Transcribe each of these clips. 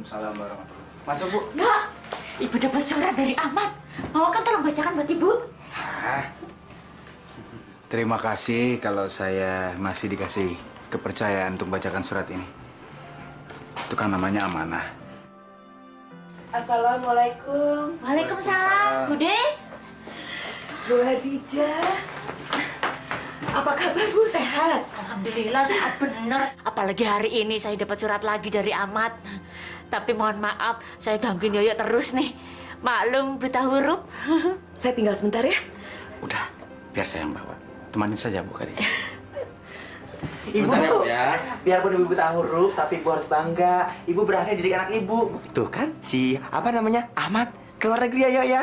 Waalaikumsalam warahmatullahi. Masuk, Bu. Enggak, Ibu dapat surat dari Ahmad. Mau kan tolong bacakan buat Ibu. Terima kasih kalau saya masih dikasih kepercayaan untuk bacakan surat ini. Itu kan namanya amanah. Assalamualaikum. Waalaikumsalam, Bude. Bu Hadijah. Apa kabar Bu, sehat? Alhamdulillah sehat bener. Apalagi hari ini saya dapat surat lagi dari Ahmad. Tapi mohon maaf, saya gangguin Yoyo terus nih. Maklum buta huruf. Saya tinggal sebentar ya. Udah, biar saya yang bawa. Temanin saja, Bu Khadijah. Ibu, biarpun ibu tahu huruf, tapi ibu harus bangga. Ibu berhasil didik anak ibu. Tuh kan, si apa namanya Ahmad keluar negeri ya.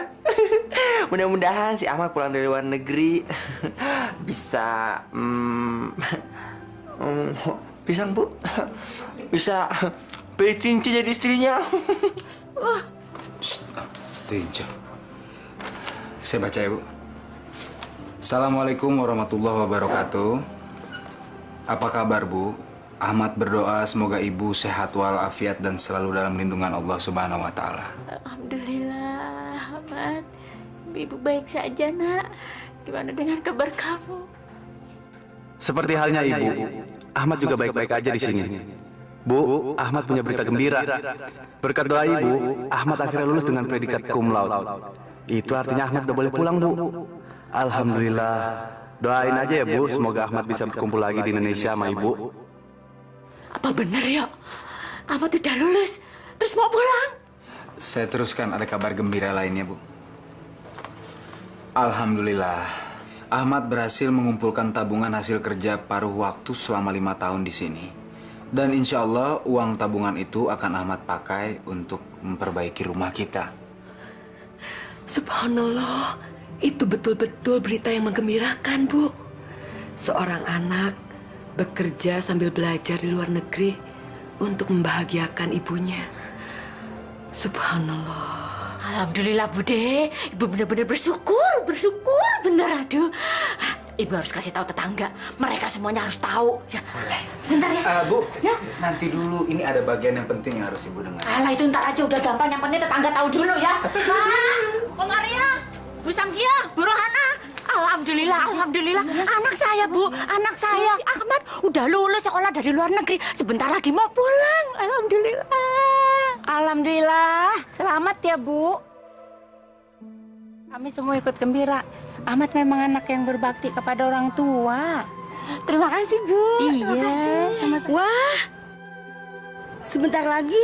Mudah-mudahan si Ahmad pulang dari luar negeri bisa, pisang Bu, bisa beli cincin jadi istrinya. Tinja. Saya baca ya, Bu. Assalamualaikum warahmatullahi wabarakatuh. Apa kabar, Bu? Ahmad berdoa semoga Ibu sehat walafiat dan selalu dalam lindungan Allah Subhanahu wa taala. Alhamdulillah, Ahmad. Ibu baik saja, Nak. Gimana dengan kabar kamu? Seperti halnya Ibu, Ahmad juga baik-baik aja di sini. Bu, Ahmad punya berita gembira. Berkat doa Ibu, Ahmad akhirnya lulus dengan predikat cum laude. Itu artinya Ahmad udah boleh pulang, Bu. Alhamdulillah. Doain aja ya, Bu. Semoga Ahmad bisa berkumpul lagi di Indonesia sama Ibu. Apa benar ya? Ahmad udah lulus, terus mau pulang? Saya teruskan, ada kabar gembira lainnya, Bu. Alhamdulillah, Ahmad berhasil mengumpulkan tabungan hasil kerja paruh waktu selama 5 tahun di sini. Dan insya Allah uang tabungan itu akan Ahmad pakai untuk memperbaiki rumah kita. Subhanallah, itu betul-betul berita yang menggembirakan, Bu. Seorang anak bekerja sambil belajar di luar negeri untuk membahagiakan ibunya. Subhanallah. Alhamdulillah, Bude. Ibu benar-benar bersyukur benar. Aduh, Ibu harus kasih tahu tetangga. Mereka semuanya harus tahu. Ya. Boleh. Sebentar ya. Bu, Ya. nanti dulu. Ini ada bagian yang penting yang harus Ibu dengar. Alah, itu ntar aja, udah gampang. Yang penting tetangga tahu dulu ya. Bang Arya, Bu Samsia, Bu Rohana. Alhamdulillah. Anak saya, Bu. Anak saya, Ahmad, udah lulus sekolah dari luar negeri. Sebentar lagi mau pulang. Alhamdulillah, selamat ya Bu. Kami semua ikut gembira. Ahmad memang anak yang berbakti kepada orang tua. Terima kasih, Bu. Iya, sama-sama. Wah, sebentar lagi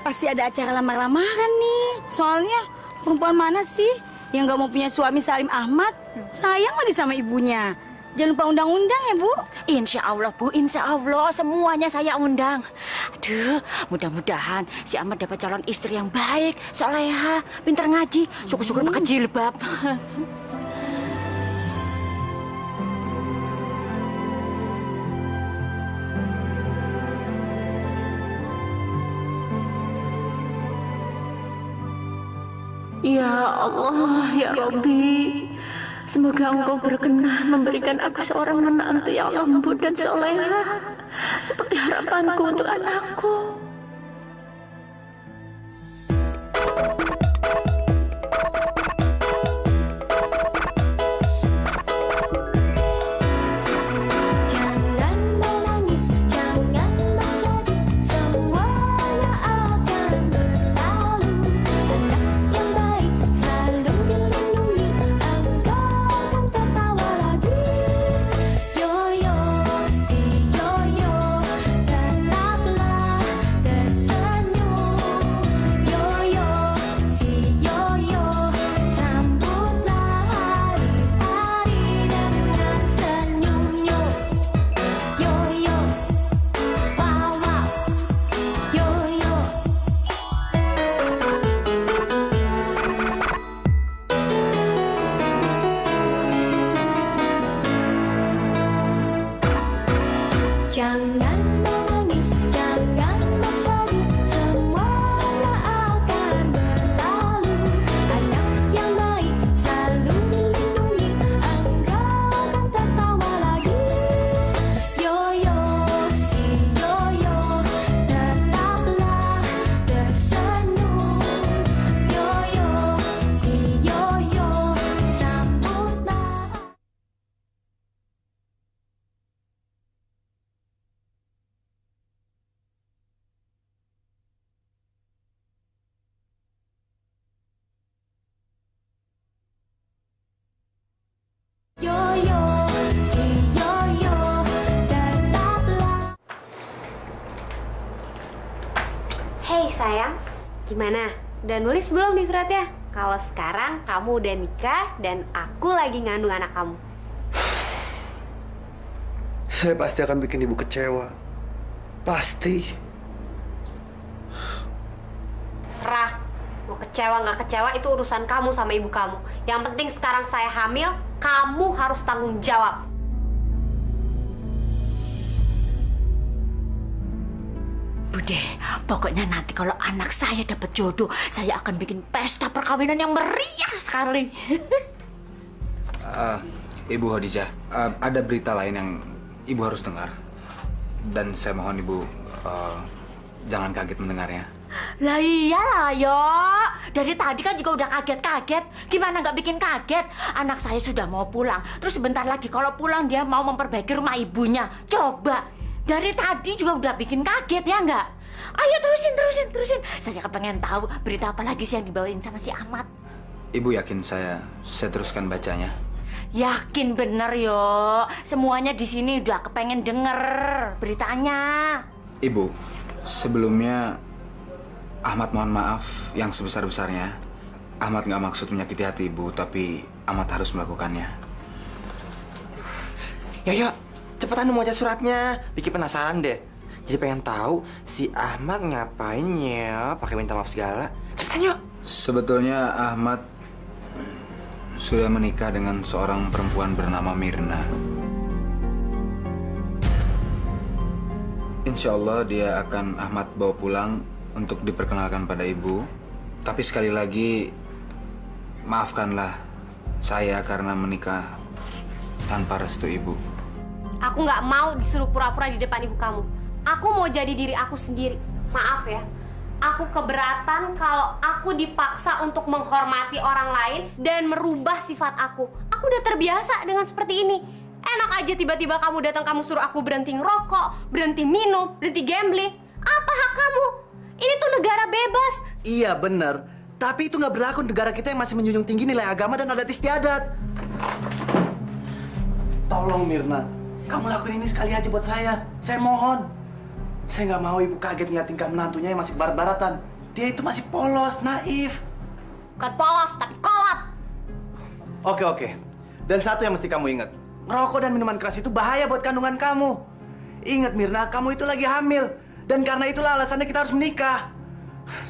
pasti ada acara lamar-lamaran nih. Soalnya perempuan mana sih yang gak mau punya suami Salim Ahmad? Sayang lagi sama ibunya. Jangan lupa undang-undang ya, Bu. Insya Allah, Bu. Insya Allah. Semuanya saya undang. Aduh, mudah-mudahan si Ahmad dapat calon istri yang baik, soleha, pintar ngaji, syukur-syukur pakai jilbab. Ya Allah, ya Rabbi. Semoga Engkau berkenan memberikan aku seorang menantu yang lembut dan soleha, seperti harapanku untuk anakku. Gimana? Udah nulis belum di suratnya? Kalau sekarang kamu udah nikah dan aku lagi ngandung anak kamu. Saya pasti akan bikin ibu kecewa. Pasti. Serah. Mau kecewa nggak kecewa itu urusan kamu sama ibu kamu. Yang penting sekarang saya hamil, kamu harus tanggung jawab. Bude, pokoknya nanti kalau anak saya dapat jodoh, saya akan bikin pesta perkawinan yang meriah sekali. Ibu Khadijah, ada berita lain yang ibu harus dengar. Dan saya mohon ibu jangan kaget mendengarnya. Lah iyalah yo, dari tadi kan juga udah kaget-kaget. Gimana nggak bikin kaget? Anak saya sudah mau pulang. Terus sebentar lagi kalau pulang dia mau memperbaiki rumah ibunya. Coba, dari tadi juga udah bikin kaget ya nggak? Ayo terusin. Saya kepengen tahu berita apa lagi sih yang dibawain sama si Ahmad. Ibu yakin saya teruskan bacanya? Yakin bener yo, semuanya di sini udah kepengen denger beritanya. Ibu, sebelumnya Ahmad mohon maaf yang sebesar-besarnya. Ahmad nggak maksud menyakiti hati ibu, tapi Ahmad harus melakukannya. Ya, cepetan mau baca suratnya. Bikin penasaran deh. Jadi pengen tahu si Ahmad ngapain ya, pakai minta maaf segala. Cepetan yuk. Sebetulnya Ahmad sudah menikah dengan seorang perempuan bernama Mirna. Insya Allah dia akan Ahmad bawa pulang untuk diperkenalkan pada ibu. Tapi sekali lagi, maafkanlah saya karena menikah tanpa restu ibu. Aku nggak mau disuruh pura-pura di depan ibu kamu. Aku mau jadi diri aku sendiri. Maaf ya, aku keberatan kalau aku dipaksa untuk menghormati orang lain dan merubah sifat aku. Aku udah terbiasa dengan seperti ini. Enak aja tiba-tiba kamu datang, kamu suruh aku berhenti ngerokok, berhenti minum, berhenti gambling. Apa hak kamu? Ini tuh negara bebas. Iya bener. Tapi itu nggak berlaku negara kita yang masih menjunjung tinggi nilai agama dan adat istiadat. Tolong Mirna, kamu lakuin ini sekali aja buat saya. Saya mohon. Saya nggak mau ibu kaget ngeliat tingkah menantunya yang masih barat-baratan. Dia itu masih polos, naif. Bukan polos, tapi kolot. Oke. Dan satu yang mesti kamu ingat. Ngerokok dan minuman keras itu bahaya buat kandungan kamu. Ingat Mirna, kamu itu lagi hamil. Dan karena itulah alasannya kita harus menikah.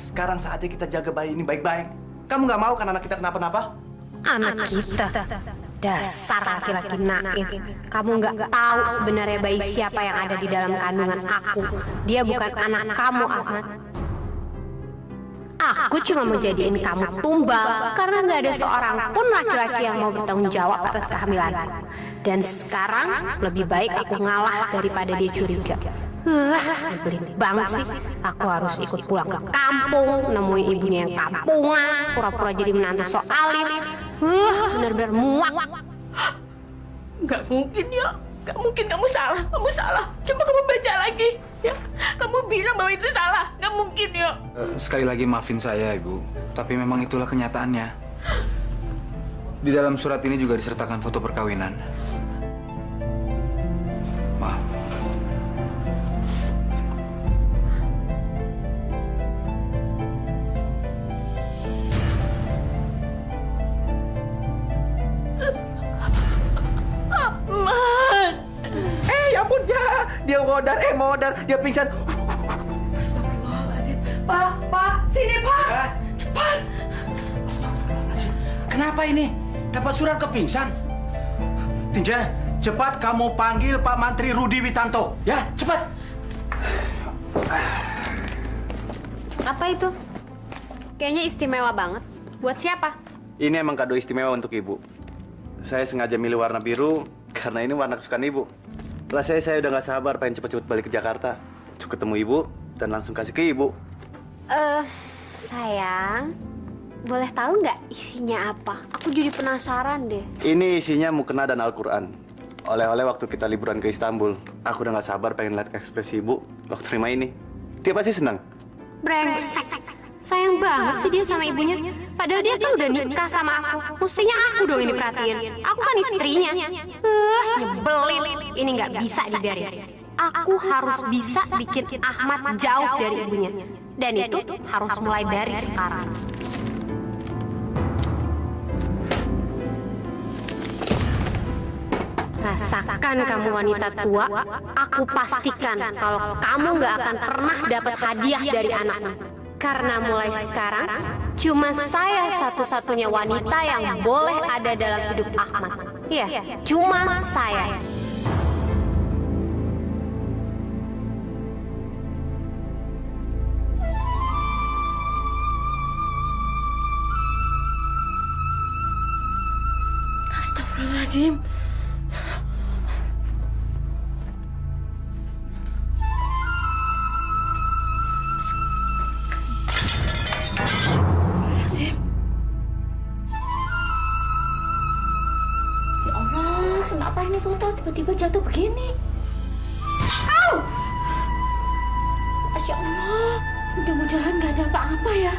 Sekarang saatnya kita jaga bayi ini baik-baik. Kamu nggak mau kan anak kita kenapa-napa? Anak kita. Dasar laki-laki naif. Kamu nggak tahu sebenarnya bayi siapa yang ada di dalam kandungan aku. Dia bukan anak kamu, Ahmad. Aku cuma mau jadiin kamu tumbal karena nggak ada seorang pun laki-laki yang mau bertanggung jawab atas kehamilanku. Dan sekarang lebih baik aku ngalah daripada dia curiga. Nyebelin banget sih. Aku harus ikut pulang ke kampung, nemuin ibunya yang kampungan, pura-pura jadi menantu sok alim. Bener-bener muak. Nggak mungkin ya, nggak mungkin kamu salah. Coba kamu baca lagi ya. Kamu bilang bahwa itu salah, nggak mungkin ya. Sekali lagi maafin saya ibu, tapi memang itulah kenyataannya. Di dalam surat ini juga disertakan foto perkawinan. Maaf. Ya ampun ya, dia modar, dia pingsan. Astagfirullahaladzim. Pak, sini Pak. Cepat. Kenapa ini? Dapat surat kepingsan? Tinja, cepat kamu panggil Pak Mantri Rudi Witanto. Ya, cepat. Apa itu? Kayaknya istimewa banget. Buat siapa? Ini emang kado istimewa untuk ibu. Saya sengaja milih warna biru karena ini warna kesukaan ibu. Rasanya saya udah nggak sabar pengen cepet-cepet balik ke Jakarta. Untuk ketemu ibu dan langsung kasih ke ibu. Sayang, boleh tahu nggak isinya apa? Aku jadi penasaran deh. Ini isinya mukena dan Al-Quran. Oleh-oleh waktu kita liburan ke Istanbul. Aku udah nggak sabar pengen lihat ekspresi ibu waktu terima ini. Dia pasti senang. Brengsek. Sayang banget sih dia sama ibunya. Padahal dia kan udah nikah sama aku. Mestinya aku dong ini perhatiin. Aku kan istrinya. Nyebelin. Ini nggak bisa dibiarin. aku harus bisa bikin Ahmad jauh dari ibunya. Dan itu harus mulai dari sekarang. Rasakan kamu wanita tua, aku pastikan kalau kamu gak akan pernah dapat hadiah dari anakmu. Karena mulai sekarang, cuma saya satu-satunya wanita yang boleh ada dalam hidup Ahmad. Iya, cuma saya. Astagfirullahaladzim. Ya Allah, kenapa ini foto tiba-tiba jatuh begini? Au! Masya Allah, mudah-mudahan gak ada apa-apa ya.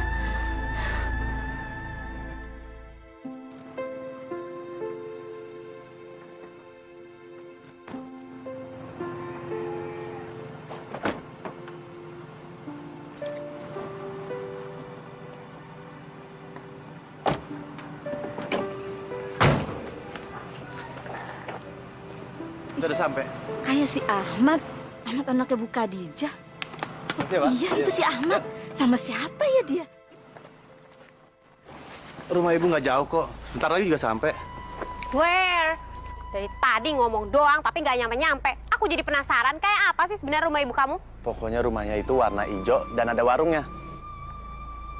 Udah sampai. Kayak si Ahmad anaknya Bu Khadijah. Iya, itu si Ahmad. Sama siapa ya dia? Rumah ibu nggak jauh kok. Bentar lagi juga sampai. Where? Dari tadi ngomong doang tapi nggak nyampe-nyampe. Aku jadi penasaran kayak apa sih sebenarnya rumah ibu kamu? Pokoknya rumahnya itu warna hijau dan ada warungnya.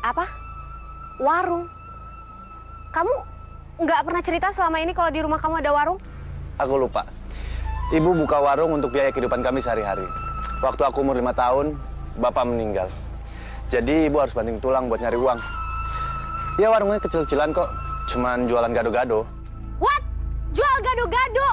Apa? Warung? Kamu nggak pernah cerita selama ini kalau di rumah kamu ada warung? Aku lupa. Ibu buka warung untuk biaya kehidupan kami sehari-hari. Waktu aku umur 5 tahun, bapak meninggal. Jadi ibu harus banting tulang buat nyari uang. Ya warungnya kecil-kecilan kok, cuman jualan gado-gado. What? Jual gado-gado?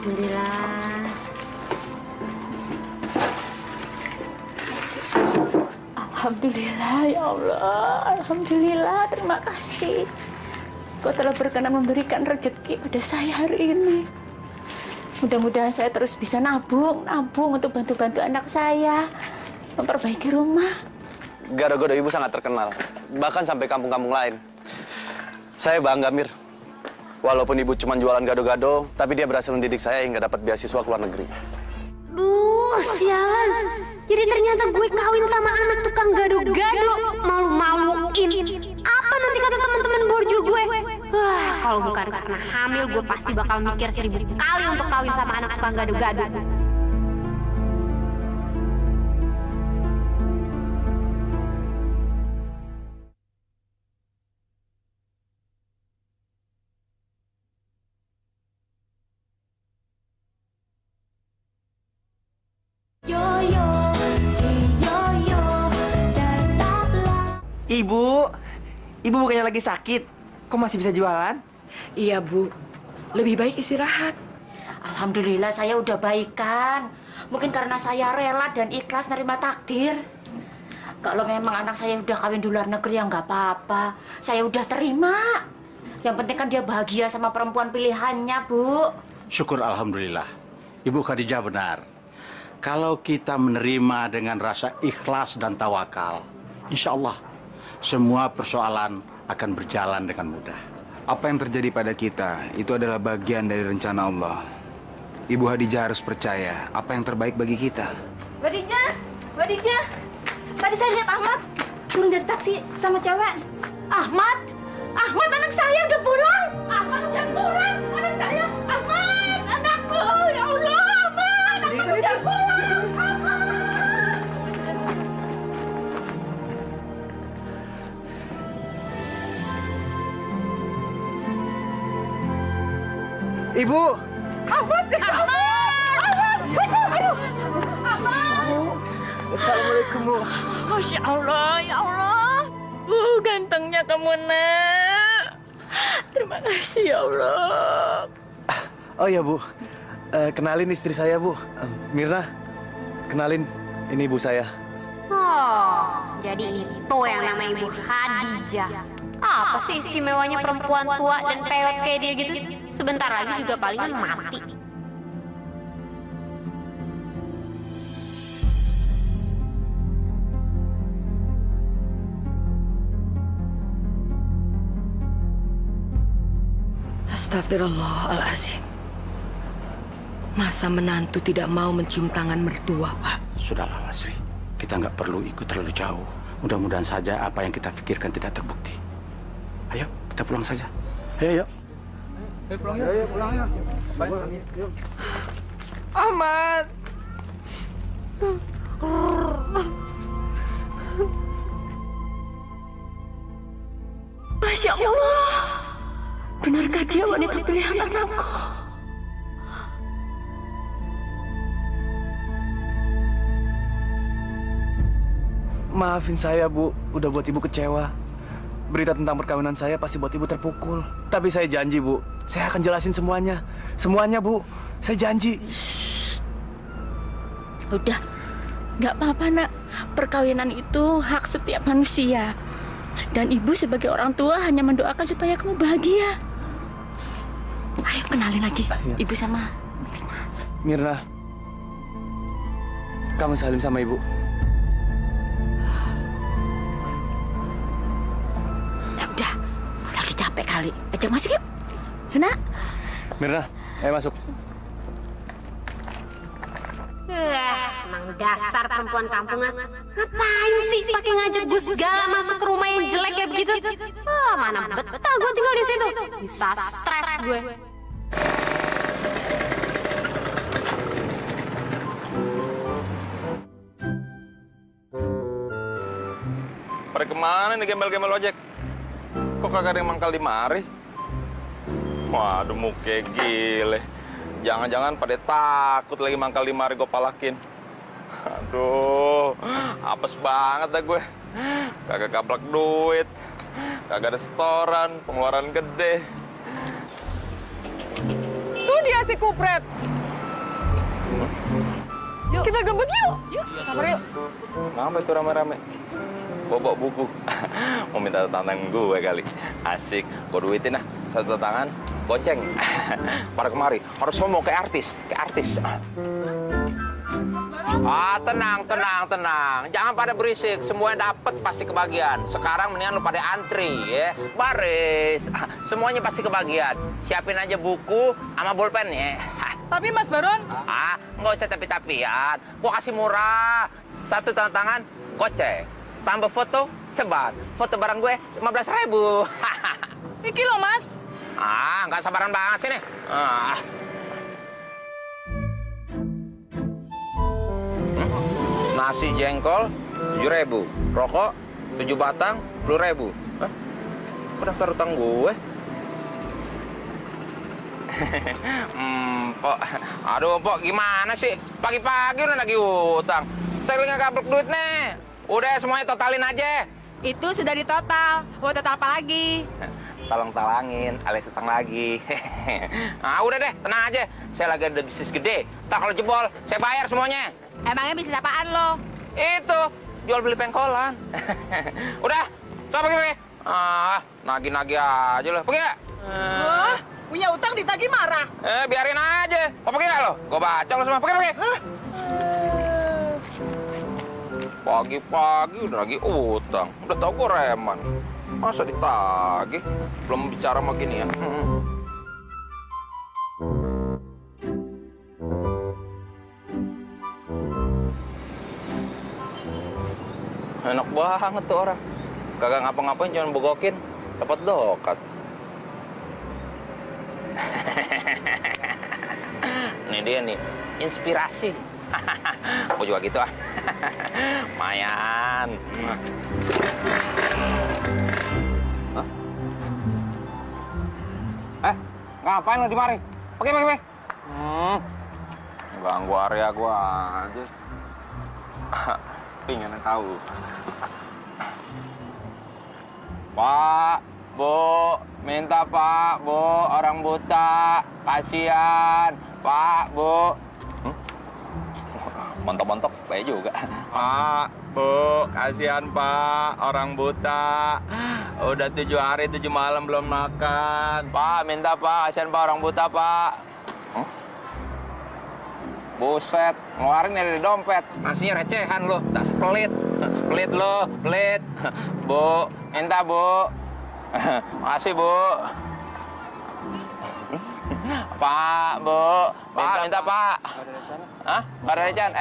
Alhamdulillah. Alhamdulillah ya Allah. Alhamdulillah, terima kasih. Kau telah berkenan memberikan rezeki pada saya hari ini. Mudah-mudahan saya terus bisa nabung untuk bantu-bantu anak saya memperbaiki rumah. Gado-gado ibu sangat terkenal, bahkan sampai kampung-kampung lain. Saya bangga, Mir. Walaupun ibu cuma jualan gado-gado, tapi dia berhasil mendidik saya hingga dapat beasiswa ke luar negeri. Duh, sialan. Jadi ternyata gue kawin sama anak tukang gado-gado. Malu-maluin. Apa nanti kata teman-teman borju gue? Wah, kalau bukan karena hamil, gue pasti bakal mikir 1000 kali untuk kawin sama anak tukang gado-gado. Ibu bukannya lagi sakit, kok masih bisa jualan? Iya, Bu. Lebih baik istirahat. Alhamdulillah saya udah baikan. Mungkin karena saya rela dan ikhlas nerima takdir. Kalau memang anak saya udah kawin di luar negeri ya nggak apa-apa. Saya udah terima. Yang penting kan dia bahagia sama perempuan pilihannya, Bu. Syukur alhamdulillah. Ibu Khadijah benar. Kalau kita menerima dengan rasa ikhlas dan tawakal, insya Allah semua persoalan akan berjalan dengan mudah. Apa yang terjadi pada kita itu adalah bagian dari rencana Allah. Ibu Khadijah harus percaya apa yang terbaik bagi kita. Khadijah, tadi saya lihat Ahmad turun dari taksi sama cewek. Ahmad anak saya udah pulang. Ahmad udah pulang, anak saya. Ahmad, anakku, ya Allah, Ahmad, anakku udah pulang. Ahmad. Ibu! Ahmad! Assalamualaikum, Bu. Masya Allah, ya Allah. Gantengnya kamu, nak. Terima kasih, ya Allah. Oh iya, Bu. Kenalin istri saya, Bu. Mirna, kenalin. Ini ibu saya. Oh, jadi itu yang namanya Ibu Khadijah. Apa sih istimewanya perempuan tua dan pewet kayak dia gitu? Sebentar lagi juga palingan mati. Astagfirullahaladzim. Masa menantu tidak mau mencium tangan mertua, Pak? Sudahlah, Lasri. Kita nggak perlu ikut terlalu jauh. Mudah-mudahan saja apa yang kita pikirkan tidak terbukti. Ayo, kita pulang saja. Ayo, yuk. Ayo pulang ya. Ahmad. Masya Allah. Benarkah dia wanita pilihan anakku? Maafin saya, Bu. Udah buat ibu kecewa. Berita tentang perkawinan saya pasti buat ibu terpukul. Tapi saya janji, Bu. Saya akan jelasin semuanya. Semuanya, Bu. Saya janji. Udah, nggak apa-apa, nak. Perkawinan itu hak setiap manusia. Dan ibu sebagai orang tua hanya mendoakan supaya kamu bahagia. Ayo kenalin lagi, ibu sama Mirna. Kamu salim sama ibu. Ya udah, lagi capek kali. Ajak masuk yuk. Nak. Mirna, ayo masuk. Emang dasar perempuan kampungan. Ngapain sih pakai ngajak gue segala masuk ke rumah yang jelek kayak begitu? Mana betah gue tinggal di situ. Bisa stres gue. Pada kemana nih gembel-gembel ojek? Kok kagak ada yang mangkal di mari? Waduh, muke gile. Jangan-jangan pada takut lagi mangkal di mari gue palakin. Aduh, apes banget dah gue. Kagak gablak duit. Kagak ada setoran, pengeluaran gede. Tuh dia si kupret. Yuk. Kita gebek yuk. Yuk, sabar yuk. Kenapa itu rame-rame? Bawa buku. Mau minta tantangan gue kali. Asik, gue duitin lah. Satu tangan, goceng. Pada kemari, harus mau kayak artis. Tenang. Jangan pada berisik. Semuanya dapet pasti kebagian. Sekarang mendingan lu pada antri, ya. Baris. Semuanya pasti kebagian. Siapin aja buku sama bolpen, ya. Tapi Mas Baron? Nggak usah tapi-tapian. Gua kasih murah. Satu tangan, goceng. Tambah foto, ceban. Foto barang gue 15.000. Iki loh, Mas. Nggak sabaran banget sini. Nasi jengkol 7.000, rokok 7 batang 10.000. Kok daftar utang gue? Pok, aduh Pok, gimana sih? Pagi-pagi udah nagih utang. Saya lagi nggak gablek duit nih. Udah semuanya totalin aja. Itu sudah ditotal. Mau total apa lagi? Tolong talangin, alias utang lagi. Udah deh, tenang aja. Saya lagi ada bisnis gede. Tak kalau jebol, saya bayar semuanya. Emangnya bisnis apaan lo? Itu, jual beli pengkolan. Udah, coba pergi. Nagih-nagih aja lo. Pergi nggak? Wah, punya utang ditagih marah. Biarin aja. Mau pergi nggak lo? Gue baca lo semua. Pergi. Pagi-pagi udah lagi utang. Udah tau gue reman. Masa ditagih? Belum bicara sama gini ya. Enak banget tuh orang. Kagak ngapa-ngapain, cuma bogokin. Dapat dokat. Ini dia nih, inspirasi. Aku juga gitu Mayan. Ngapain lo di mari? Pergi. Ganggu area gua aja. Pengen tahu. Pak, Bu, minta Pak, Bu, orang buta, kasihan. Pak, Bu. Montok-montok, kayak juga. Pak, Bu, kasihan Pak, orang buta. Udah 7 hari 7 malam belum makan. Pak, minta Pak, kasihan Pak, orang buta Pak. Buset, ngeluarin dari dompet. Ngasihnya recehan lo, tak sepelit. Pelit lo, pelit. Bu, minta Bu. Makasih Bu. Pak, Bu. Pak, minta Pak. Hah? Nggak ada recehan?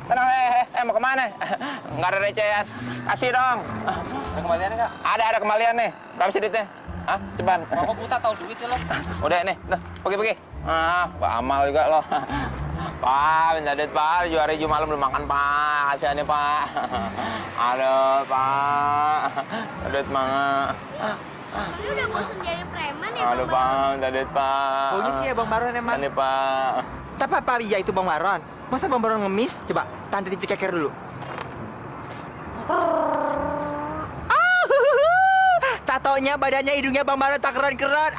Tenang, mau kemana? Nggak ada recehan. Kasih dong. Ada kembaliannya nggak? Ada kembalian nih. Berapa sih duitnya? Hah? Ceban. Mau buta tahu duit ya lo? Udah nih, pergi. Pak Amal juga lo. Pak, minta duit Pak, 7 hari 7 malam belum makan Pak, kasihan nih Pak. Aduh Pak, duit mana? Ini udah bosan jadi preman ya Aduh Pak, minta duit Pak. Baunya sih ya Bang Baron emang. Ini Pak. Tapi apa iya itu Bang Baron? Masa Bang Baron ngemis? Coba, Tante dicek dulu. Tak taunya badannya, hidungnya Bang Baron tak keren-keren.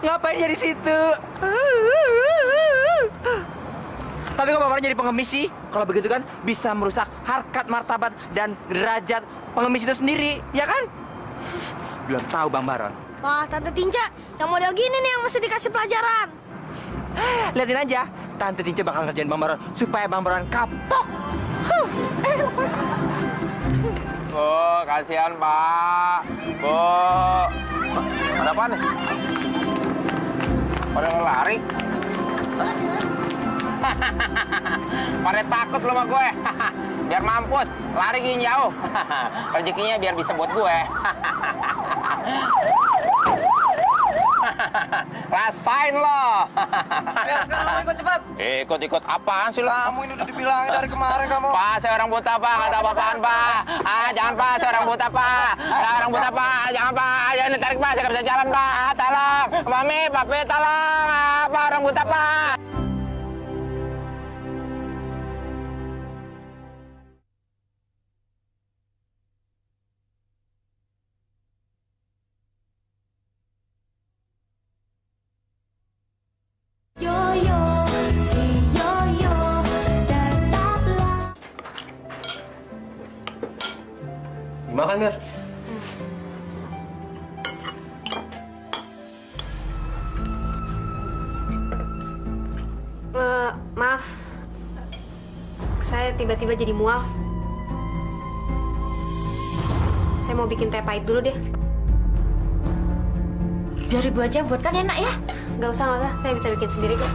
Ngapain dia di situ? Tapi kok Bang Baron jadi pengemis sih? Kalau begitu kan bisa merusak harkat martabat dan derajat pengemis itu sendiri, ya kan? Belum tahu Bang Baron. Wah, Tante Tinca, yang model gini nih yang mesti dikasih pelajaran. Lihatin aja, Tante Tinca bakal ngerjain Bang Baron supaya Bang Baron kapok. Bu, kasihan Pak. Bu. Ada apa nih? Pada ngelari. Pada takut lu sama gue. Biar mampus, lari gini jauh. Rezekinya biar bisa buat gue. Rasain lo. Ayo sekarang ikut cepat. Ikut apaan sih lo? Kamu ini udah dibilangin dari kemarin kamu. Pak, saya orang buta Pak, nggak tahu apa-apaan Pak. Jangan Pak, saya orang buta Pak. Orang buta Pak, jangan Pak. Jangan ditarik Pak, saya nggak bisa jalan Pak. Tolong, Mami, Papi, tolong. Pak, orang buta Pak. Yoyo, si Yoyo, tetaplah. Makan, Mir. Maaf, saya tiba-tiba jadi mual. Saya mau bikin teh pahit dulu deh. Biar ibu aja yang buatkan enak ya. Nggak usah, saya bisa bikin sendiri kok.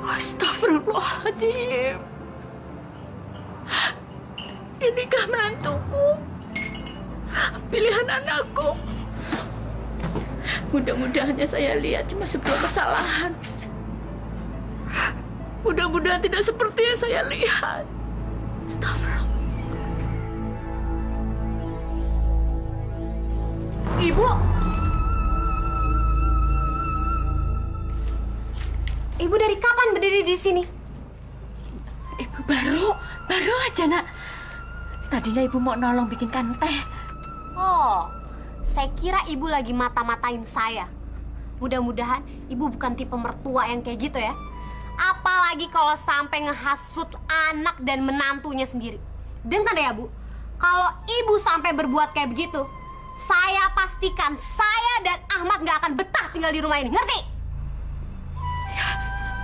Astagfirullahaladzim. Inikah menantuku? Pilihan anakku. Mudah-mudahan saya lihat cuma sebuah kesalahan. Mudah-mudahan tidak seperti yang saya lihat. Astagfirullah. Ibu! Ibu dari kapan berdiri di sini? Ibu baru aja nak. Tadinya ibu mau nolong bikinkan teh. Oh, saya kira ibu lagi mata-matain saya. Mudah-mudahan ibu bukan tipe mertua yang kayak gitu ya. Apalagi kalau sampai ngehasut anak dan menantunya sendiri. Dengar ya Bu, kalau ibu sampai berbuat kayak begitu, saya pastikan saya dan Ahmad nggak akan betah tinggal di rumah ini. Ngerti?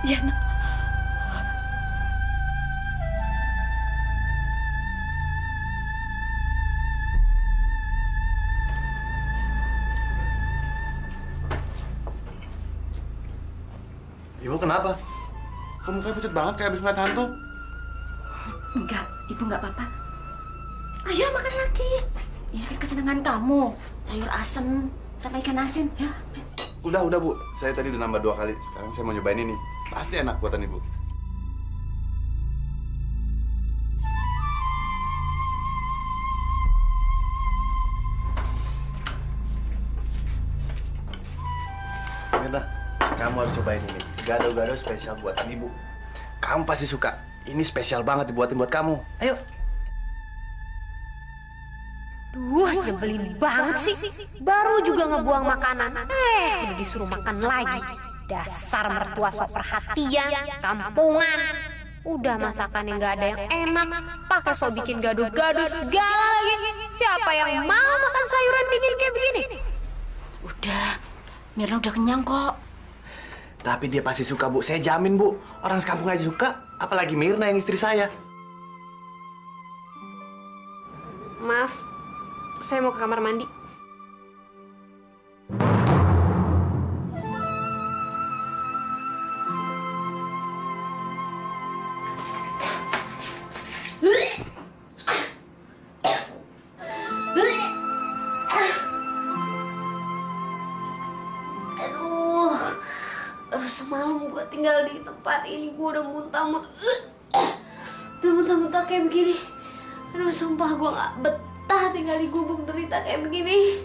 Ya nak. Ibu kenapa? Kamu kayak pucat banget kayak habis ngeliat hantu. Enggak, ibu enggak apa-apa. Ayo makan lagi. Ini kan kesenangan kamu. Sayur asem sama ikan asin, ya. Udah Bu. Saya tadi udah nambah 2 kali. Sekarang saya mau nyobain ini. Pasti enak buatan Ibu. Mirna, kamu harus cobain ini. Gado-gado spesial buatan Ibu. Kamu pasti suka. Ini spesial banget dibuatin buat kamu. Ayo. Duh, nyebelin banget sih. Baru juga ngebuang makanan. Udah disuruh makan lagi. Dasar mertua sok perhatian, kampungan. Udah masakan yang nggak ada yang enak, pakai sok bikin gaduh-gaduh segala lagi. Siapa yang mau makan sayuran dingin kayak begini? Udah, Mirna udah kenyang kok. Tapi dia pasti suka, Bu. Saya jamin, Bu. Orang sekampung aja suka. Apalagi Mirna yang istri saya. Maaf, saya mau ke kamar mandi. Semalam gue tinggal di tempat ini, gue udah muntah-muntah kayak begini. Aduh, sumpah gue gak betah tinggal di gubuk derita kayak begini.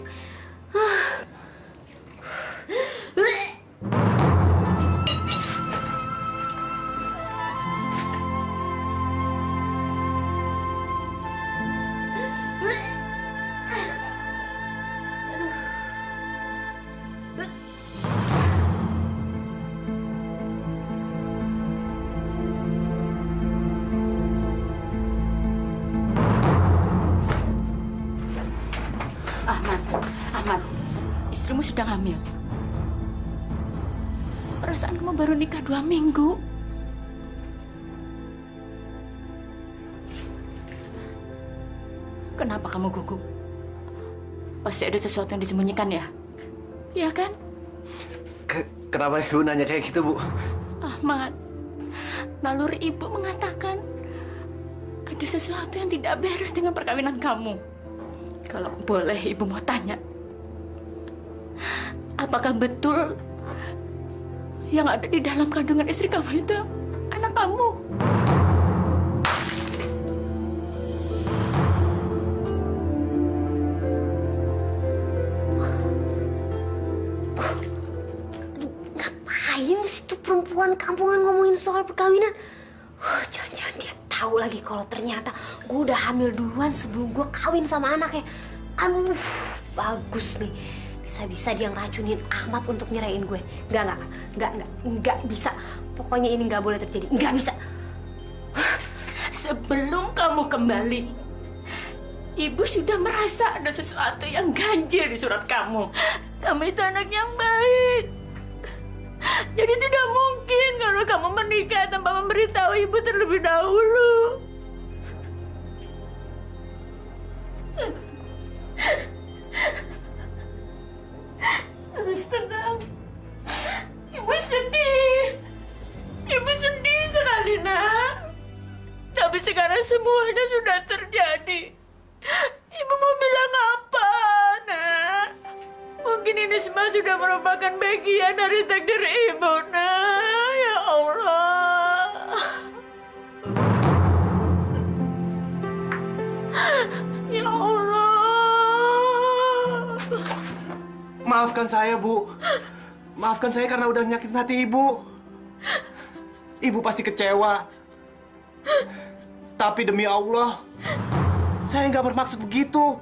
Ahmad, istrimu sedang hamil. Perasaan kamu baru nikah 2 minggu. Kenapa kamu gugup? Pasti ada sesuatu yang disembunyikan ya? Iya kan? Kenapa Ibu nanya kayak gitu, Bu? Ahmad, naluri ibu mengatakan ada sesuatu yang tidak beres dengan perkawinan kamu. Kalau boleh ibu mau tanya, apakah betul yang ada di dalam kandungan istri kamu itu anak kamu? Ngapain sih tuh perempuan kampungan ngomongin soal perkawinan? Jangan-jangan dia tahu lagi kalau ternyata gue udah hamil duluan sebelum gue kawin sama anaknya. Aduh, bagus nih. Bisa-bisa dia ngeracunin Ahmad untuk nyerahin gue. Enggak bisa. Pokoknya ini nggak boleh terjadi. Nggak bisa. Sebelum kamu kembali, ibu sudah merasa ada sesuatu yang ganjil di surat kamu. Kamu itu anak yang baik. Jadi tidak mungkin kalau kamu menikah tanpa memberitahu ibu terlebih dahulu. Harus tenang. Ibu sedih. Ibu sedih sekali, nak. Tapi sekarang semuanya sudah terjadi. Ibu mau bilang apa, nak? Mungkin ini semua sudah merupakan bagian dari takdir ibu, nak. Ya Allah. Ya Allah. Maafkan saya, Bu. Maafkan saya karena udah nyakitin hati Ibu. Ibu pasti kecewa. Tapi demi Allah, saya nggak bermaksud begitu.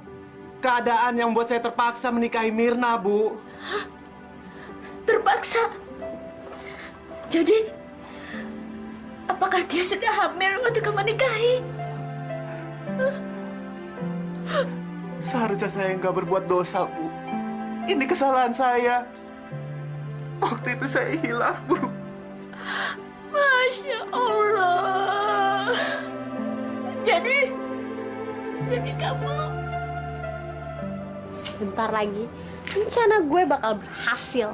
Keadaan yang membuat saya terpaksa menikahi Mirna, Bu. Terpaksa? Jadi, apakah dia sudah hamil waktu kamu nikahi? Seharusnya saya nggak berbuat dosa, Bu. Ini kesalahan saya. Waktu itu saya hilaf, Bu. Masya Allah. Jadi kamu... Sebentar lagi, rencana gue bakal berhasil.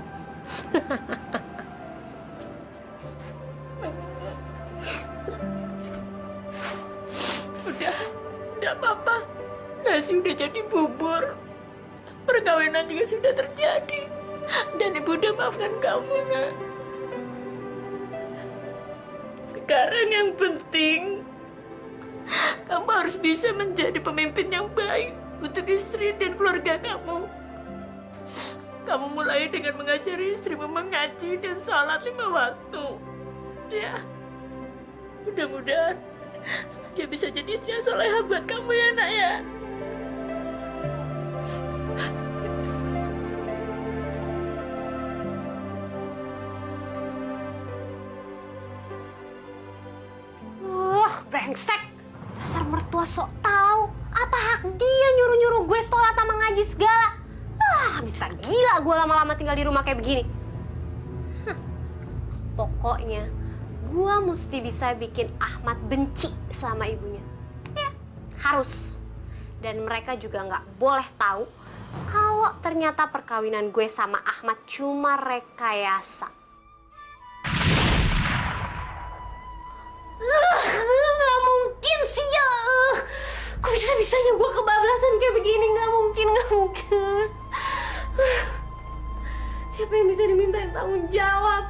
nggak apa-apa. Nasi udah jadi bubur. Perkawinan juga sudah terjadi. Dan ibu udah maafkan kamu, nak. Sekarang yang penting, kamu harus bisa menjadi pemimpin yang baik untuk istri dan keluarga kamu. Kamu mulai dengan mengajari istrimu mengaji dan sholat 5 waktu. Ya, mudah-mudahan dia bisa jadi istri yang solehah buat kamu ya, nak ya. Brengsek. Dasar mertua sok tahu. Apa hak dia nyuruh-nyuruh gue sholat sama ngaji segala? Bisa gila gue lama-lama tinggal di rumah kayak begini. Pokoknya gue mesti bisa bikin Ahmad benci sama ibunya. Ya, harus. Dan mereka juga nggak boleh tahu kalau ternyata perkawinan gue sama Ahmad cuma rekayasa. Nggak mungkin sih ya. Kok bisa-bisanya gue kebablasan kayak begini? Nggak mungkin. Siapa yang bisa dimintain tanggung jawab?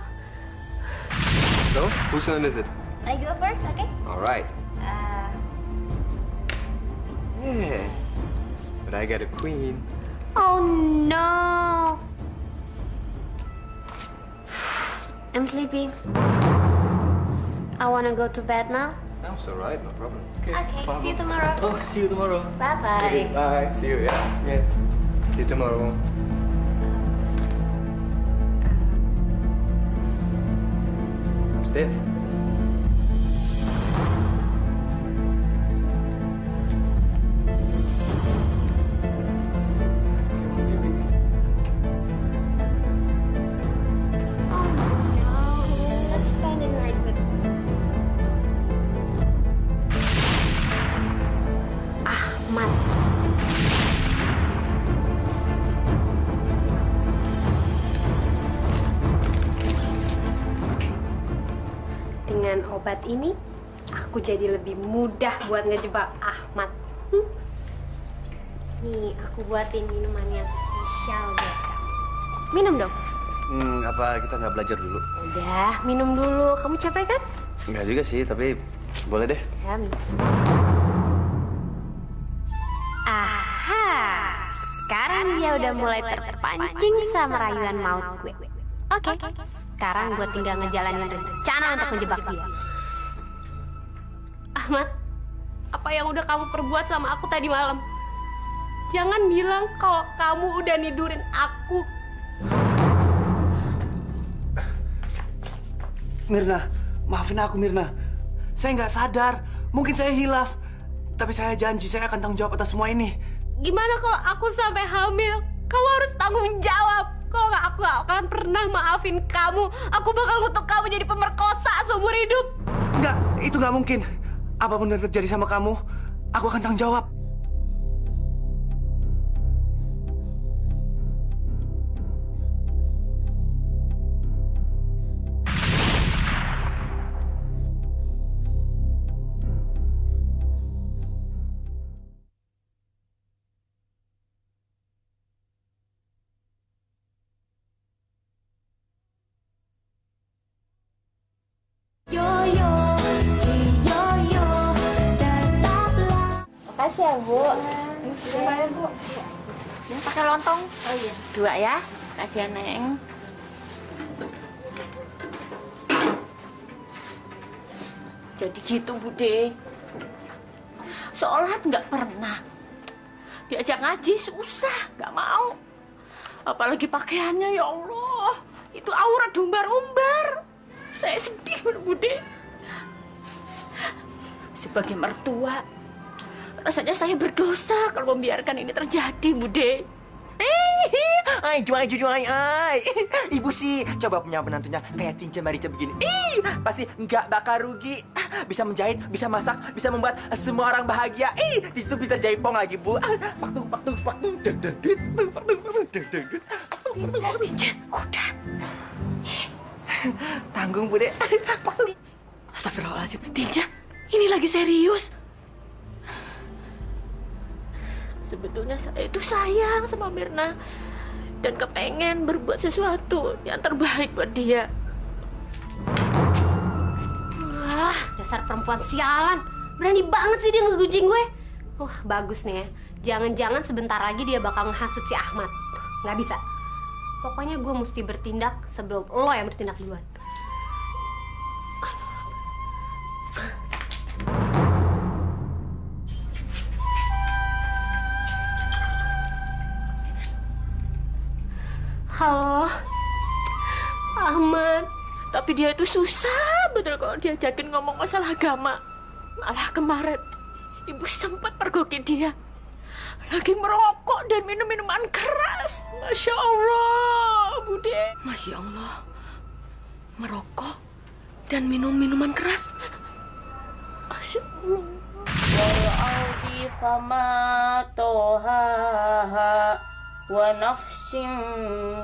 So, whose turn is it? I go first, okay? All right. Yeah, but I got a queen. Oh no. I'm sleepy. I wanna go to bed now. That's all right, no problem. Okay, see you tomorrow. Oh, see you tomorrow. Bye-bye. Okay, bye. See you, yeah. Yeah. See you tomorrow. Upstairs. Let's spend the night with Ahmad. Dengan obat ini, aku jadi lebih mudah buat ngejebak Ahmad. Nih, aku buatin minuman yang spesial buat kamu. Minum dong. Apa kita nggak belajar dulu? Udah, minum dulu. Kamu capek kan? Nggak juga sih, tapi boleh deh. Ya, minum. Aha, sekarang dia udah mulai terpancing sama rayuan maut gue. Oke, sekarang gue tinggal ngejalanin rencana untuk menjebak dia. Ahmad, apa yang udah kamu perbuat sama aku tadi malam? Jangan bilang kalau kamu udah nidurin aku. Mirna, maafin aku Mirna. Saya nggak sadar, mungkin saya hilaf. Tapi saya janji saya akan tanggung jawab atas semua ini. Gimana kalau aku sampai hamil? Kamu harus tanggung jawab. Kalau nggak, aku nggak akan pernah maafin kamu. Aku bakal ngutuk kamu jadi pemerkosa seumur hidup. Enggak, itu nggak mungkin. Apapun yang terjadi sama kamu, aku akan tanggung jawab. Makasih ya, Bu. Lumayan, Bu. Ini pakai lontong. Oh iya. 2 ya. Kasih ya, Neng. Jadi gitu, Bude. Sholat nggak pernah. Diajak ngaji susah, nggak mau. Apalagi pakaiannya, ya Allah. Itu aurat umbar-umbar. Saya sedih, Bude. Sebagai mertua, rasanya saya berdosa kalau membiarkan ini terjadi, Bude. Ay, juai. Ibu sih coba punya menantunya kayak Tinca Marica begini. Pasti nggak bakal rugi. Bisa menjahit, bisa masak, bisa membuat semua orang bahagia. Itu bisa jaipong lagi, Bu. Paktung. Tinca, udah. Tanggung, Bu, Dek. Astagfirullahaladzim. Tinja, ini lagi serius. Sebetulnya saya itu sayang sama Mirna dan kepengen berbuat sesuatu yang terbaik buat dia. Wah, dasar perempuan sialan. Berani banget sih dia ngegujing gue. Bagus nih ya. Jangan-jangan sebentar lagi dia bakal ngehasut si Ahmad. Nggak bisa. Pokoknya gue mesti bertindak sebelum lo yang bertindak duluan. Halo, Ahmad. Tapi dia itu susah betul kalau diajakin ngomong masalah agama. Malah kemarin ibu sempat pergoki dia. Lagi merokok dan minum minuman keras. Masya Allah, Bude. Masya Allah. Merokok dan minum minuman keras. Masya Allah. Wal-ardi fama tohaha wa nafsin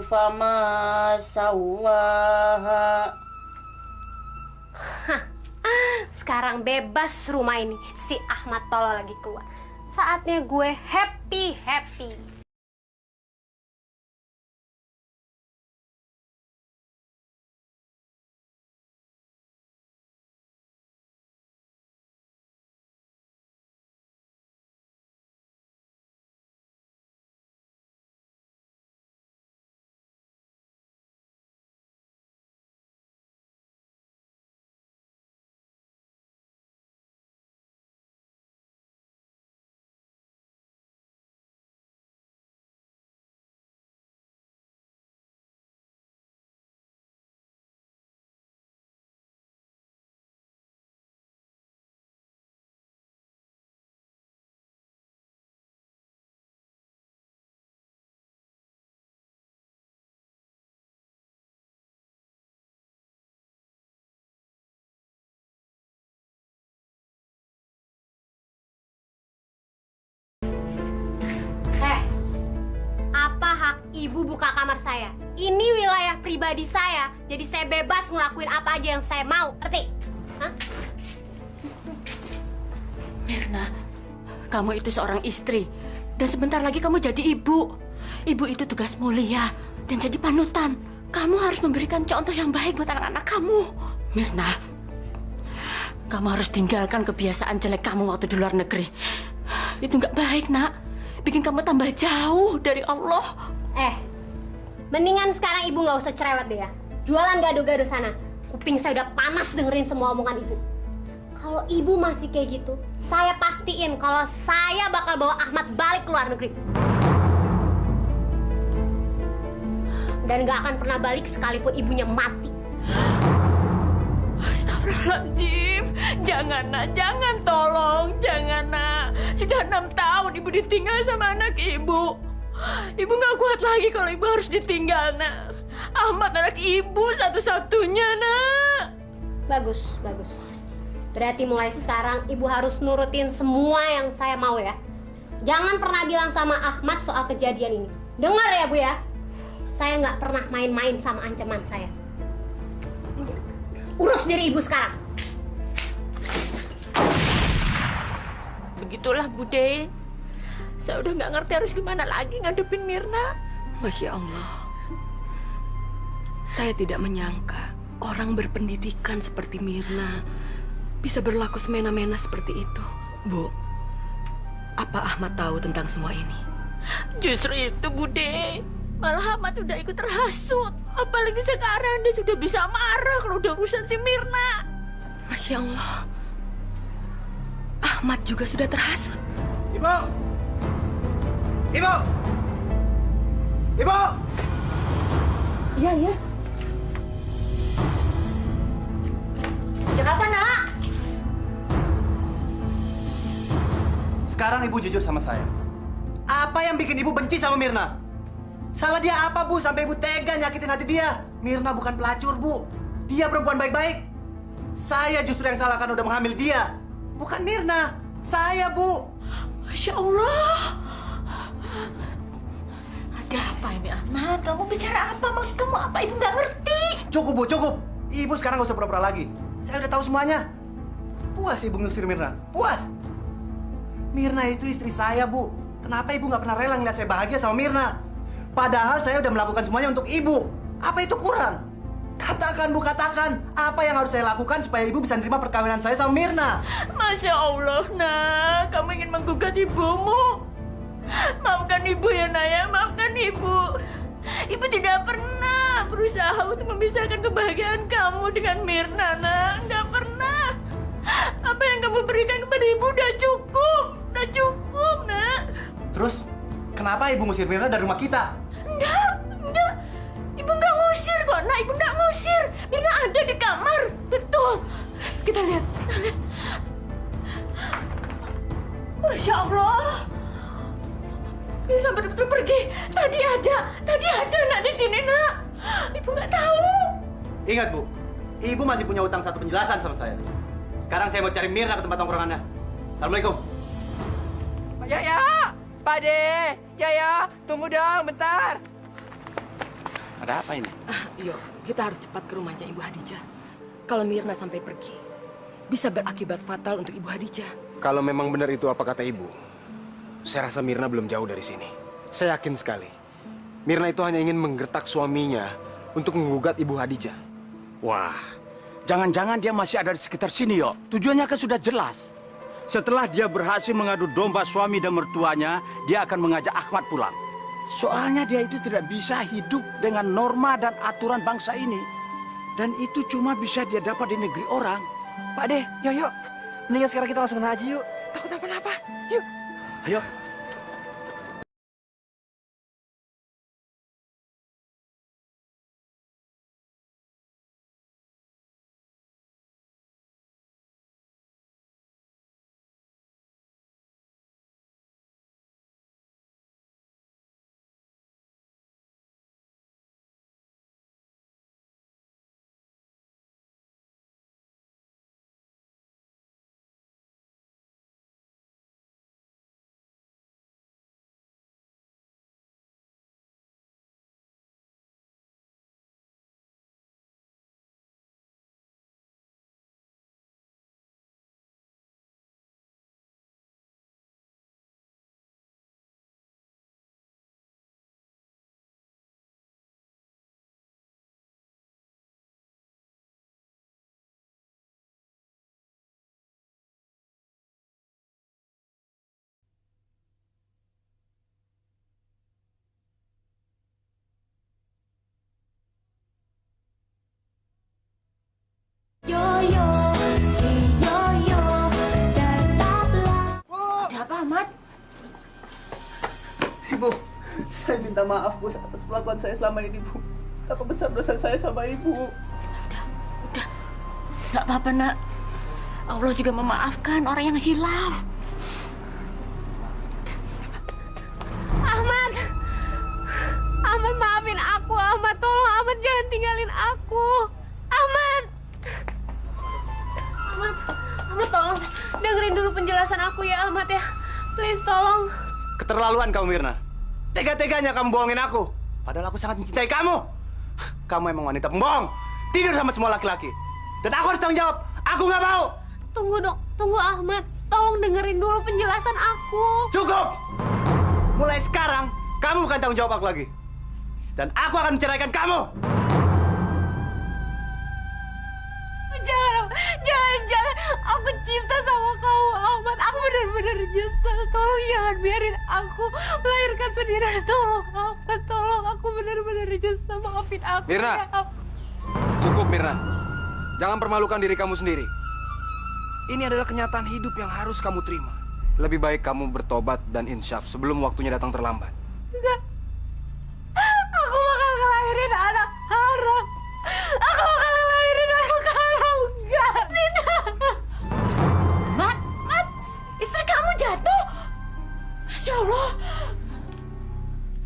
fama sawaha. Sekarang bebas rumah ini. Si Ahmad tolol lagi keluar. Saatnya gue happy. Apa hak ibu buka kamar saya? Ini wilayah pribadi saya, jadi saya bebas ngelakuin apa aja yang saya mau, ngerti? Hah? Mirna, kamu itu seorang istri. Dan sebentar lagi kamu jadi ibu. Ibu itu tugas mulia dan jadi panutan. Kamu harus memberikan contoh yang baik buat anak-anak kamu. Mirna, kamu harus tinggalkan kebiasaan jelek kamu waktu di luar negeri. Itu nggak baik, nak. Bikin kamu tambah jauh dari Allah. Mendingan sekarang ibu nggak usah cerewet deh ya. Jualan gado-gado sana. Kuping saya udah panas dengerin semua omongan ibu. Kalau ibu masih kayak gitu, saya pastiin kalau saya bakal bawa Ahmad balik ke luar negeri. Dan nggak akan pernah balik sekalipun ibunya mati. Astagfirullahaladzim. Jangan, nak. Jangan, tolong. Jangan, nak. Sudah 6 tahun ibu ditinggal sama anak ibu. Ibu nggak kuat lagi kalau ibu harus ditinggal, nak. Ahmad anak ibu satu-satunya, nak. Bagus. Berarti mulai sekarang ibu harus nurutin semua yang saya mau ya. Jangan pernah bilang sama Ahmad soal kejadian ini. Dengar ya, Bu ya. Saya nggak pernah main-main sama ancaman saya. Urus diri ibu sekarang. Begitulah, Bude. Saya udah nggak ngerti harus gimana lagi ngadepin Mirna. Masya Allah. Saya tidak menyangka orang berpendidikan seperti Mirna bisa berlaku semena-mena seperti itu. Bu, apa Ahmad tahu tentang semua ini? Justru itu, Bude. Malah Ahmad udah ikut terhasut. Apalagi sekarang dia sudah bisa marah kalau udah urusan si Mirna. Masya Allah. Ahmad juga sudah terhasut. Ibu! Ibu! Ibu! Iya. Sejak kapan, nak? Sekarang ibu jujur sama saya. Apa yang bikin ibu benci sama Mirna? Salah dia apa, Bu? Sampai ibu tega nyakitin hati dia. Mirna bukan pelacur, Bu. Dia perempuan baik-baik. Saya justru yang salah kan udah menghamil dia. Bukan Mirna. Saya, Bu. Masya Allah. Ada apa ini, Ahmad? Kamu bicara apa? Maksud kamu apa? Ibu nggak ngerti. Cukup, Bu, cukup. Ibu sekarang nggak usah pura-pura lagi. Saya udah tahu semuanya. Puas ibu ngusir Mirna. Puas. Mirna itu istri saya, Bu. Kenapa ibu nggak pernah rela ngeliat saya bahagia sama Mirna? Padahal saya udah melakukan semuanya untuk ibu. Apa itu kurang? Katakan, Bu, katakan. Apa yang harus saya lakukan supaya ibu bisa nerima perkawinan saya sama Mirna? Masya Allah, nak. Kamu ingin menggugat ibumu. Maafkan ibu ya, Naya. Maafkan ibu. Ibu tidak pernah berusaha untuk memisahkan kebahagiaan kamu dengan Mirna, nak. Nggak pernah. Apa yang kamu berikan kepada ibu udah cukup. Udah cukup, nak. Terus, kenapa ibu ngusir Mirna dari rumah kita? Enggak. Ibu nggak ngusir kok, nak. Ibu nggak ngusir. Mirna ada di kamar. Betul. Kita lihat. Masya Allah. Mirna betul-betul pergi. Tadi ada nak di sini, nak. Ibu nggak tahu. Ingat, Bu. Ibu masih punya utang satu penjelasan sama saya. Sekarang saya mau cari Mirna ke tempat tongkrongannya. Assalamualaikum. Yaya! Pak De! Yaya! Tunggu dong, bentar! Ada apa ini? Yuk, kita harus cepat ke rumahnya Ibu Hadijah. Kalau Mirna sampai pergi, bisa berakibat fatal untuk Ibu Hadijah. Kalau memang benar itu apa kata ibu, saya rasa Mirna belum jauh dari sini. Saya yakin sekali, Mirna itu hanya ingin menggertak suaminya untuk menggugat Ibu Hadijah. Wah, jangan-jangan dia masih ada di sekitar sini, yo. Tujuannya kan sudah jelas. Setelah dia berhasil mengadu domba suami dan mertuanya, dia akan mengajak Ahmad pulang. Soalnya dia itu tidak bisa hidup dengan norma dan aturan bangsa ini. Dan itu cuma bisa dia dapat di negeri orang. Pak De, yuk. Mendingan sekarang kita langsung ngaji yuk. Takut apa-apa. Yuk. Ayo. Yoyo, si Yoyo, tetaplah. Ada apa, Ahmad? Ibu, saya minta maaf, Bu, atas perlakuan saya selama ini, Bu. Apa besar dosa saya sama Ibu? Udah. Gak apa-apa, nak. Allah juga memaafkan orang yang hilaf. Ahmad! Ahmad, maafin aku, Ahmad. Tolong, Ahmad, jangan tinggalin aku. Ahmad! Ahmad, tolong. Dengerin dulu penjelasan aku ya, Ahmad ya. Please, tolong. Keterlaluan kamu, Mirna. Tega-teganya kamu bohongin aku. Padahal aku sangat mencintai kamu. Kamu emang wanita pembohong. Tidur sama semua laki-laki. Dan aku harus tanggung jawab. Aku nggak mau. Tunggu dong. Tunggu, Ahmad. Tolong dengerin dulu penjelasan aku. Cukup! Mulai sekarang, kamu bukan tanggung jawab aku lagi. Dan aku akan menceraikan kamu. Jangan. Aku cinta sama kamu, Ahmad. Aku benar-benar nyesel. Tolong jangan biarin aku melahirkan sendiri. Tolong, Ahmad. Tolong. Aku benar-benar nyesel. Maafin aku. Mirna. Ya. Cukup, Mirna. Jangan permalukan diri kamu sendiri. Ini adalah kenyataan hidup yang harus kamu terima. Lebih baik kamu bertobat dan insyaf sebelum waktunya datang terlambat. Enggak. Aku bakal ngelahirin anak haram. Aku bakal ngelahirin anak haram. Enggak. Tidak. Mat, istri kamu jatuh. Masya Allah.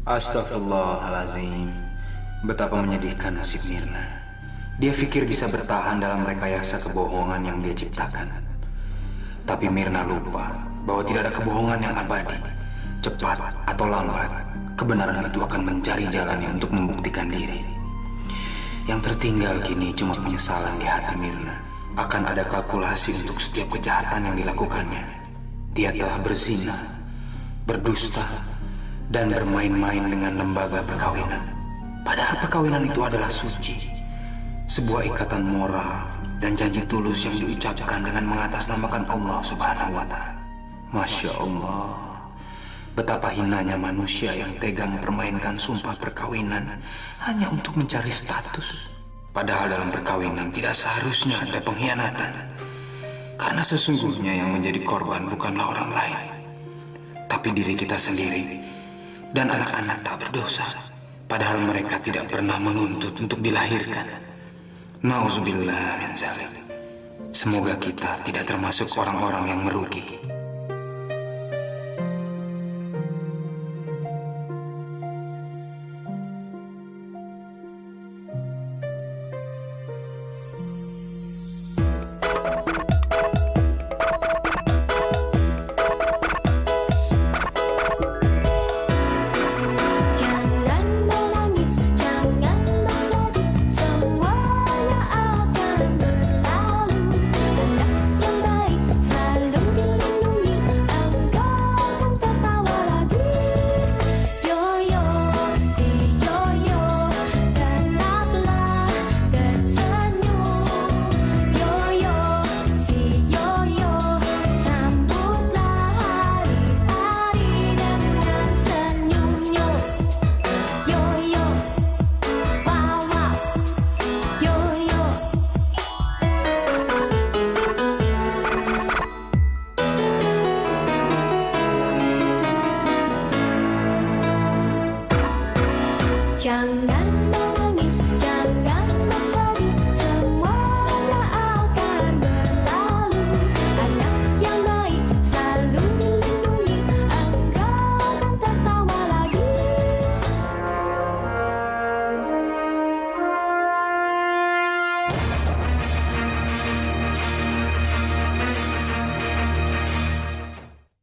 Astagfirullahalazim. Betapa menyedihkan nasib Mirna. Dia pikir bisa bertahan dalam rekayasa kebohongan yang dia ciptakan. Tapi Mirna lupa bahwa tidak ada kebohongan yang abadi. Cepat atau lambat, kebenaran itu akan mencari jalannya untuk membuktikan diri. Yang tertinggal kini cuma penyesalan di hati Mirna. Akan ada kalkulasi untuk setiap kejahatan yang dilakukannya. Dia telah berzina, berdusta, dan bermain-main dengan lembaga perkawinan. Padahal perkawinan itu adalah suci, sebuah ikatan moral dan janji tulus yang diucapkan dengan mengatasnamakan Allah Subhanahu wa Ta'ala. Masya Allah, betapa hinanya manusia yang tega mempermainkan sumpah perkawinan hanya untuk mencari status. Padahal dalam perkawinan tidak seharusnya ada pengkhianatan, karena sesungguhnya yang menjadi korban bukanlah orang lain, tapi diri kita sendiri dan anak-anak tak berdosa. Padahal mereka tidak pernah menuntut untuk dilahirkan. Nauzubillah min zalik. Semoga kita tidak termasuk orang-orang yang merugi.